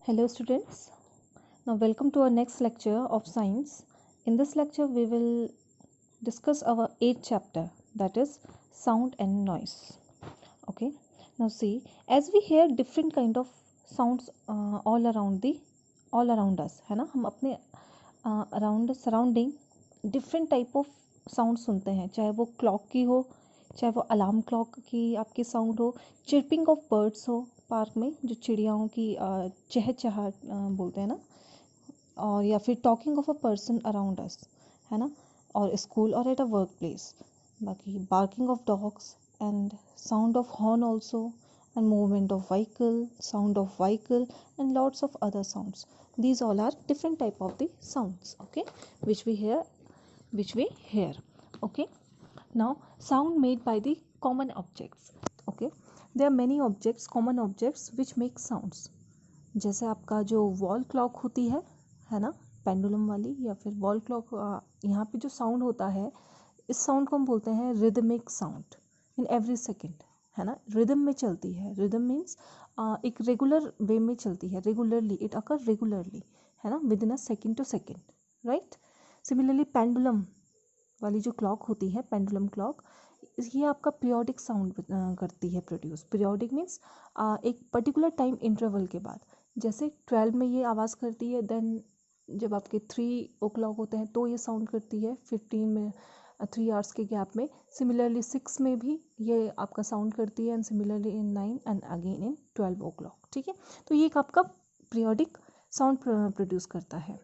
Hello students. Now welcome to our next lecture of science. In this lecture we will discuss our 8th chapter, that is sound and noise. Okay. Now see, as we hear different kind of sounds all around us, है ना, हम अपने around surrounding different type of sound सुनते हैं, चाहे वो clock की हो, चाहे वो अलार्म क्लॉक की आपकी साउंड हो, चिर्पिंग ऑफ बर्ड्स हो, पार्क में जो चिड़ियाओं की चहचहाट बोलते हैं ना, और या फिर talking of a person around us, है ना, और स्कूल और एट अ वर्क प्लेस, बाकी barking of dogs and sound of horn also, and movement of vehicle and lots of other sounds. These all are different type of the sounds, okay, which we hear. Okay. Now sound made by the common objects. Okay, there are many objects, common objects which make sounds. जैसे आपका जो wall clock होती है ना, pendulum वाली, या फिर wall clock, यहाँ पे जो साउंड होता है, इस साउंड को हम बोलते हैं rhythmic sound in every second, है ना, रिदम में चलती है. रिदम मीन्स एक रेगुलर वे में चलती है, रेगुलरली, इट अकर रेगुलरली, है ना, within a second to second, right. Similarly pendulum वाली जो क्लॉक होती है, पेंडुलम क्लॉक, ये आपका पीरियोडिक साउंड करती है प्रोड्यूस. पीरियोडिक मीन्स एक पर्टिकुलर टाइम इंटरवल के बाद, जैसे 12 में ये आवाज़ करती है, देन जब आपके 3 o'clock होते हैं तो ये साउंड करती है, 15 में 3 आवर्स के गैप में. सिमिलरली 6 में भी ये आपका साउंड करती है, and similarly in 9 and again in 12 o'clock. ठीक है, तो ये एक आपका पीरियोडिक साउंड प्रोड्यूस करता है.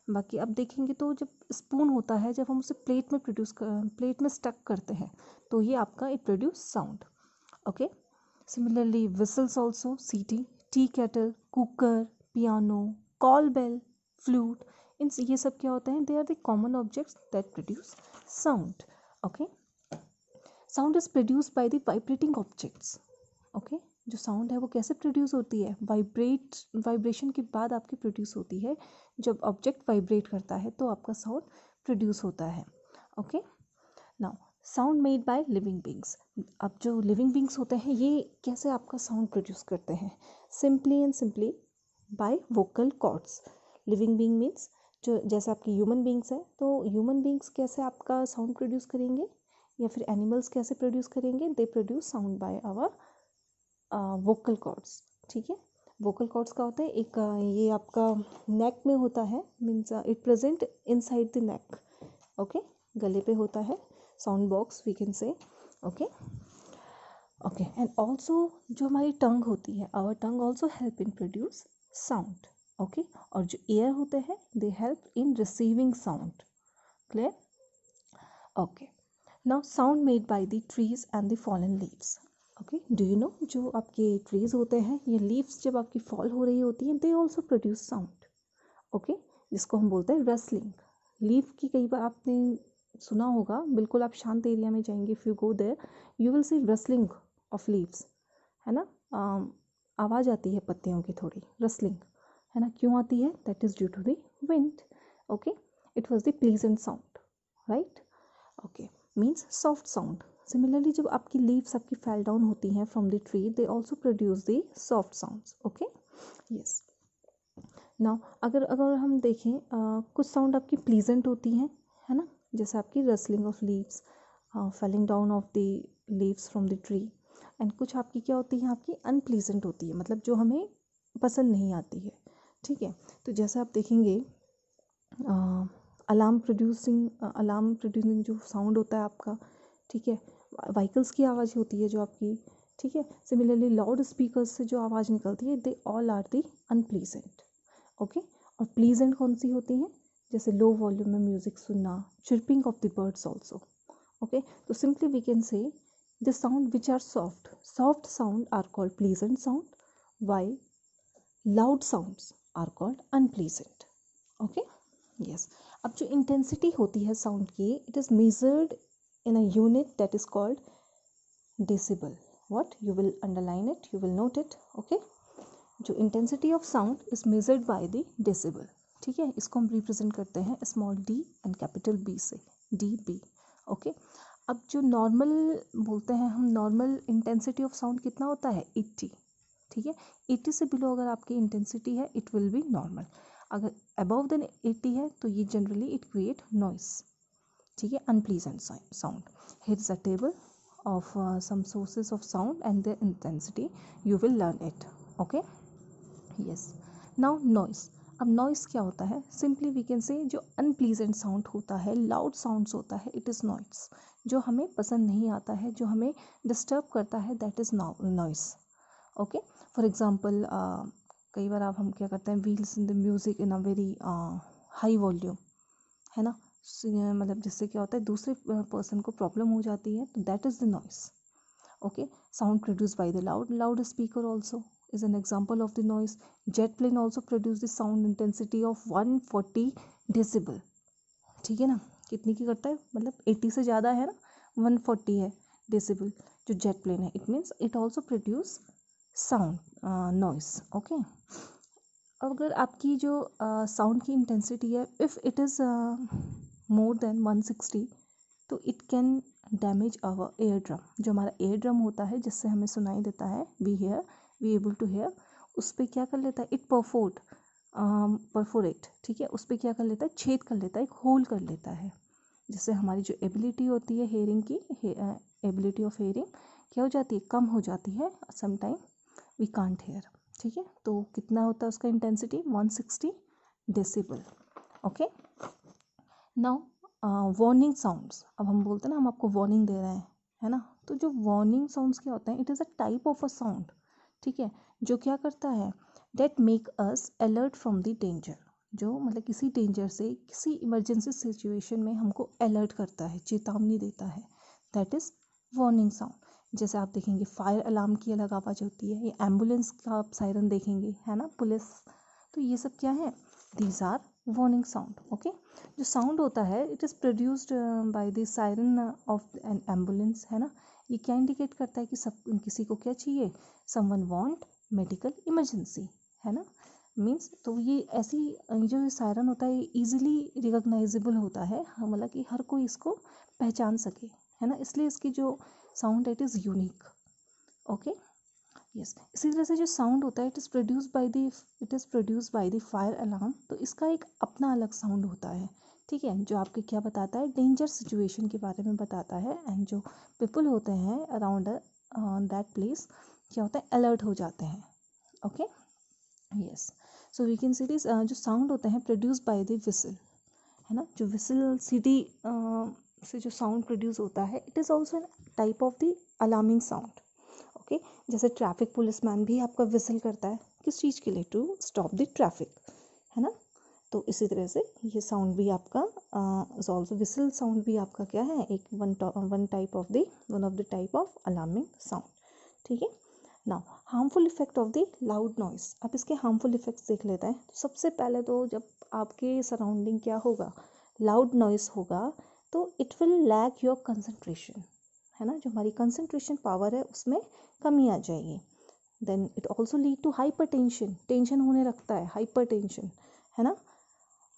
बाकी अब देखेंगे तो जब स्पून होता है, जब हम उसे प्लेट में स्टक करते हैं, तो ये आपका it produce sound. Okay. Similarly whistles also, सीटी, tea kettle, cooker, piano, call bell, flute, इन ये सब क्या होते हैं, they are the common objects that produce sound. Okay. Sound is produce by the vibrating objects. Okay. जो sound है वो कैसे प्रोड्यूस होती है, वाइब्रेशन के बाद आपकी प्रोड्यूस होती है. जब ऑब्जेक्ट वाइब्रेट करता है तो आपका साउंड प्रोड्यूस होता है. Okay. Now sound made by living beings. अब जो लिविंग बींग्स होते हैं ये कैसे आपका साउंड प्रोड्यूस करते हैं, simply by vocal cords. Living being means जो जैसे आपकी ह्यूमन बींग्स है, तो ह्यूमन बींग्स कैसे आपका साउंड प्रोड्यूस करेंगे, या फिर एनिमल्स कैसे प्रोड्यूस करेंगे, they produce sound by our vocal cords. ठीक है. वोकल कॉर्ड्स का होता है एक ये आपका नेक में होता है, means it present inside the neck. Okay. गले पे होता है, sound box we can say. Okay. Okay. And also जो हमारी टंग होती है, our tongue also help in produce sound. Okay. और जो ईयर होते हैं they help in receiving sound. Clear. Okay. Now sound made by the trees and the fallen leaves. Okay. Do you know, जो आपके trees होते हैं, ये leaves जब आपकी फॉल हो रही होती हैं, दे ऑल्सो प्रोड्यूस साउंड. ओके. जिसको हम बोलते हैं रसलिंग. लीफ की कई बार आपने सुना होगा, बिल्कुल आप शांत एरिया में जाएंगे, if you go there you will see rustling of leaves, है ना. आवाज़ आती है पत्तियों की, थोड़ी रसलिंग, है ना. क्यों आती है, that is due to the wind. Okay. It was the pleasant sound, right. Okay. Means soft sound. Similarly जब आपकी लीव्स आपकी फैल डाउन होती हैं from the tree, they also produce the soft sounds. Okay. Yes. Now अगर हम देखें, कुछ sound आपकी प्लीजेंट होती हैं, है ना, जैसे आपकी rustling of leaves, falling down of the leaves from the tree. And कुछ आपकी क्या होती है, आपकी अनप्लीजेंट होती है, मतलब जो हमें पसंद नहीं आती है. ठीक है. तो जैसे आप देखेंगे अलार्म प्रोड्यूसिंग जो साउंड होता है आपका, ठीक है, व्हीकल्स की आवाज़ होती है जो आपकी. ठीक है. सिमिलरली लाउड स्पीकर्स से जो आवाज़ निकलती है, they all are the unpleasant. Okay. और प्लीजेंट कौन सी होती हैं, जैसे लो वॉल्यूम में म्यूजिक सुनना, chirping of the birds also. Okay. तो simply we can say the sound which are soft sound are called pleasant sound, while loud sounds are called unpleasant. Okay. Yes. अब जो intensity होती है sound की, it is measured in a unit that is called decibel. What? You will underline it, you will note it. Okay. जो intensity of sound is measured by the decibel. ठीक है. इसको हम रिप्रेजेंट करते हैं small d and capital B से, dB. Okay. अब जो नॉर्मल बोलते हैं हम, नॉर्मल इंटेंसिटी ऑफ साउंड कितना होता है, 80. ठीक है। 80 से बिलो अगर आपकी इंटेंसिटी है इट विल बी नॉर्मल, अगर अबव देन 80 है तो ये जनरली इट क्रिएट नॉइस, ठीक है, unpleasant sound. Here is a table of some sources of sound and their intensity. You will learn it. Okay. Yes. Now noise. अब noise क्या होता है? Simply we can say जो unpleasant sound होता है, loud sounds होता है, it is noise. जो हमें पसंद नहीं आता है, जो हमें disturb करता है, that is noise. Okay. For example, कई बार आप हम क्या करते हैं, wheels in the music in a very high volume, है ना, मतलब जिससे क्या होता है दूसरे पर्सन को प्रॉब्लम हो जाती है, तो that is the noise. Okay, sound produce by the loud speaker also is an example of the noise. Jet plane also produce the sound intensity of 140 decibel, ठीक है ना, कितनी की करता है, मतलब 80 से ज़्यादा है ना, 140 है डेसिबल जो जेट प्लेन है, it means it also produce sound noise. Okay, अगर आपकी जो साउंड की इंटेंसिटी है, if it is more then 160 तो it can damage our ear drum. जो हमारा एयर ड्रम होता है जिससे हमें सुनाई देता है, वी एबल टू हेयर, उस पर क्या कर लेता है, इट परफोरेट, ठीक है, उस पर क्या कर लेता है, छेद कर लेता है, एक होल कर लेता है, जिससे हमारी जो एबिलिटी होती है हेयरिंग की, एबिलिटी ऑफ हेयरिंग क्या हो जाती है, कम हो जाती है, समटाइम वी कांट हेयर, ठीक है। तो कितना होता है उसका intensity, 160 decibel. Okay, now warning sounds. अब हम बोलते हैं ना, हम आपको वार्निंग दे रहे हैं, है ना, तो जो वार्निंग साउंड्स क्या होते हैं, it is a type of a sound, ठीक है, जो क्या करता है, that make us alert from the danger, जो मतलब किसी डेंजर से, किसी इमरजेंसी सिचुएशन में हमको अलर्ट करता है, चेतावनी देता है, दैट इज़ वार्निंग साउंड। जैसे आप देखेंगे फायर अलार्म की अलग आवाज़ होती है, या एम्बुलेंस का आप सायरन देखेंगे, है ना, पुलिस, तो ये सब क्या है, these are warning sound. Okay, जो साउंड होता है it is produced by the siren of an ambulance, है ना, ये क्या इंडिकेट करता है कि सब किसी को क्या चाहिए, समवन वांट मेडिकल इमरजेंसी, है ना, मीन्स, तो ये ऐसी जो सायरन होता है ईजिली रिकॉग्नाइजेबल होता है, मतलब कि हर कोई इसको पहचान सके, है ना, इसलिए इसकी जो sound it is unique. Okay, yes, इसी तरह से जो साउंड होता है it is produce by the fire alarm, तो इसका एक अपना अलग साउंड होता है, ठीक है, जो आपके क्या बताता है, डेंजर सिचुएशन के बारे में बताता है, एंड जो पीपल होते हैं अराउंड दैट प्लेस क्या होता है, अलर्ट हो जाते हैं। Okay, yes, so we can see this, जो साउंड होते हैं प्रोड्यूस बाय द विसल, है ना, जो विसल सीधी से जो साउंड प्रोड्यूस होता है, it is also an type of the alarming sound. Okay, जैसे ट्रैफिक पुलिसमैन भी आपका विसल करता है, किस चीज़ के लिए, टू स्टॉप द ट्रैफिक, है ना, तो इसी तरह से ये साउंड भी आपका ऑल्सो, विसल साउंड भी आपका क्या है, एक one of the type of alarming sound, ठीक है। Now harmful effect of the loud noise. अब इसके हार्मफुल इफेक्ट्स देख लेते हैं। तो सबसे पहले तो जब आपके सराउंडिंग क्या होगा, लाउड नॉइस होगा, तो it will lack your concentration, है ना, जो हमारी कंसंट्रेशन पावर है उसमें कमी आ जाएगी। Then it also lead to hypertension, tension होने लगता है, हाइपर टेंशन, है ना,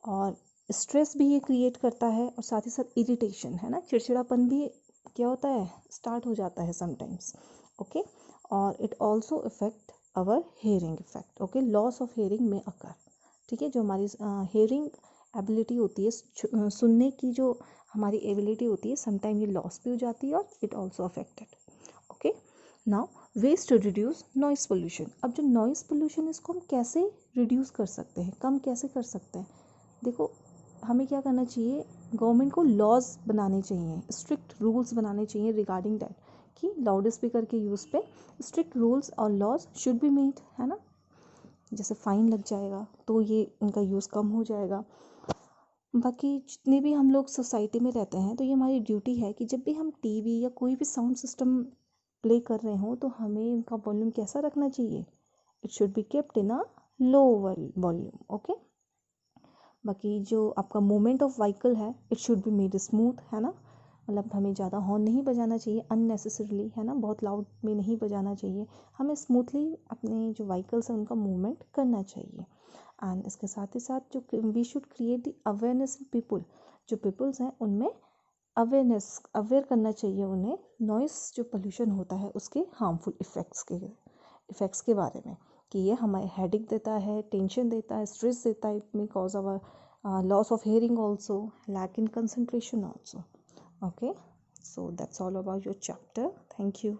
और स्ट्रेस भी ये क्रिएट करता है, और साथ ही साथ इरिटेशन, है ना, चिड़चिड़ापन भी क्या होता है, स्टार्ट हो जाता है समटाइम्स। ओके, और it also effect our hearing effect. Okay, loss of hearing में अकर, ठीक है, जो हमारी हेयरिंग एबिलिटी होती है, सुनने की जो हमारी एबिलिटी होती है, समटाइम ये लॉस भी हो जाती है, और it also affected. Okay, now ways to reduce noise pollution. अब जो नॉइस पोल्यूशन इसको हम कैसे रिड्यूस कर सकते हैं, कम कैसे कर सकते हैं, देखो हमें क्या करना चाहिए, गवर्नमेंट को लॉज बनाने चाहिए, स्ट्रिक्ट रूल्स बनाने चाहिए रिगार्डिंग दैट, कि लाउड स्पीकर के यूज़ पे स्ट्रिक्ट रूल्स और लॉज शुड बी मेड, है ना, जैसे फ़ाइन लग जाएगा तो ये इनका यूज़ कम हो जाएगा। बाकी जितने भी हम लोग सोसाइटी में रहते हैं, तो ये हमारी ड्यूटी है कि जब भी हम टीवी या कोई भी साउंड सिस्टम प्ले कर रहे हों, तो हमें इनका वॉल्यूम कैसा रखना चाहिए, it should be kept in a low volume. Okay, बाकी जो आपका मूवमेंट ऑफ व्हीकल है it should be made smooth, है ना, मतलब हमें ज़्यादा हॉर्न नहीं बजाना चाहिए अननेसेसरली, है ना, बहुत लाउड में नहीं बजाना चाहिए, हमें स्मूथली अपने जो व्हीकल्स हैं उनका मूवमेंट करना चाहिए। एंड इसके साथ ही साथ जो we should create the awareness in people, जो पीपल्स हैं उनमें अवेयर करना चाहिए उन्हें, नॉइस जो पोल्यूशन होता है उसके हार्मफुल इफ़ेक्ट्स के बारे में कि ये हमें हेडेक देता है, टेंशन देता है, स्ट्रेस देता है. It may cause our loss of hearing also, lack in concentration also. Okay, so that's all about your chapter. Thank you.